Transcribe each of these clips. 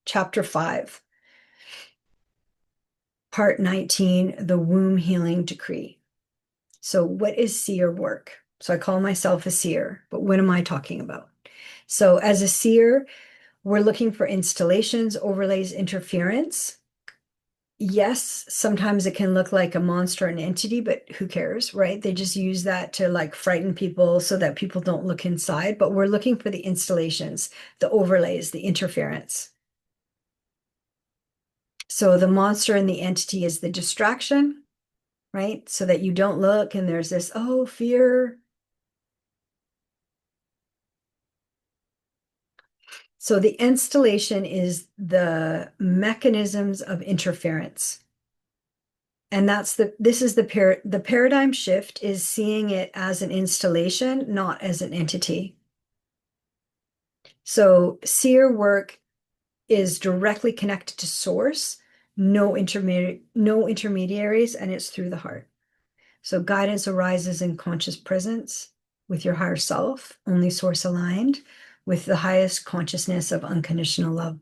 Chapter 5, Part 19, the Womb Healing Decree. So what is seer work? So I call myself a seer, but what am I talking about? So as a seer, we're looking for installations, overlays, interference. Yes, sometimes it can look like a monster, an entity, but who cares, right? They just use that to like frighten people so that people don't look inside. But we're looking for the installations, the overlays, the interference. So the monster and the entity is the distraction, right? So that you don't look and there's this, oh, fear. So the installation is the mechanisms of interference. And this is the paradigm shift is seeing it as an installation, not as an entity. So seer work is directly connected to source, no intermediaries, and it's through the heart. So guidance arises in conscious presence with your higher self, only source aligned with the highest consciousness of unconditional love.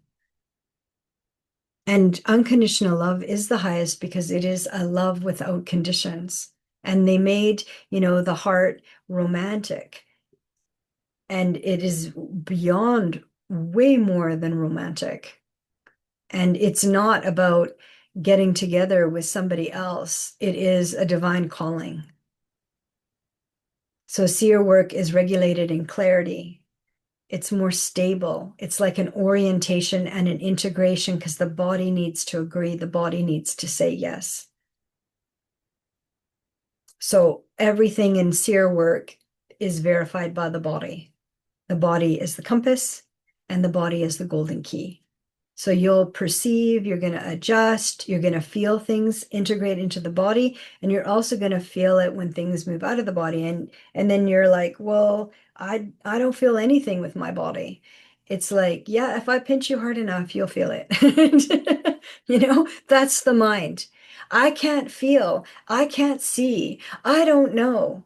And unconditional love is the highest because it is a love without conditions. And they made, the heart romantic. And it is beyond way more than romantic. And it's not about getting together with somebody else. It is a divine calling. So seer work is regulated in clarity. It's more stable. It's like an orientation and an integration because the body needs to agree. The body needs to say yes. So everything in seer work is verified by the body. The body is the compass and the body is the golden key. So you'll perceive, you're going to adjust, you're going to feel things integrate into the body, and you're also going to feel it when things move out of the body. And then you're like, well, I don't feel anything with my body. It's like, yeah, if I pinch you hard enough, you'll feel it. That's the mind. I can't feel, I can't see, I don't know.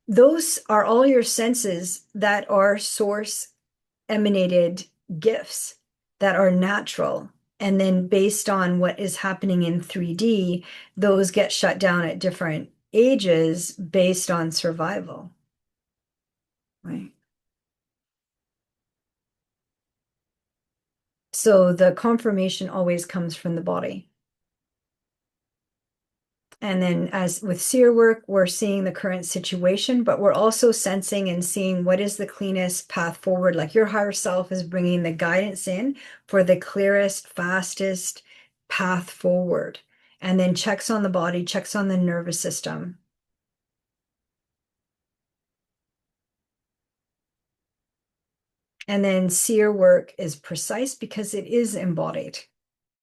Those are all your senses that are source emanated gifts that are natural. And then based on what is happening in 3D, those get shut down at different ages based on survival. Right. So the confirmation always comes from the body. And then as with seer work, we're seeing the current situation, but we're also sensing and seeing what is the cleanest path forward. Like your higher self is bringing the guidance in for the clearest, fastest path forward. And then checks on the body, checks on the nervous system. And then seer work is precise because it is embodied.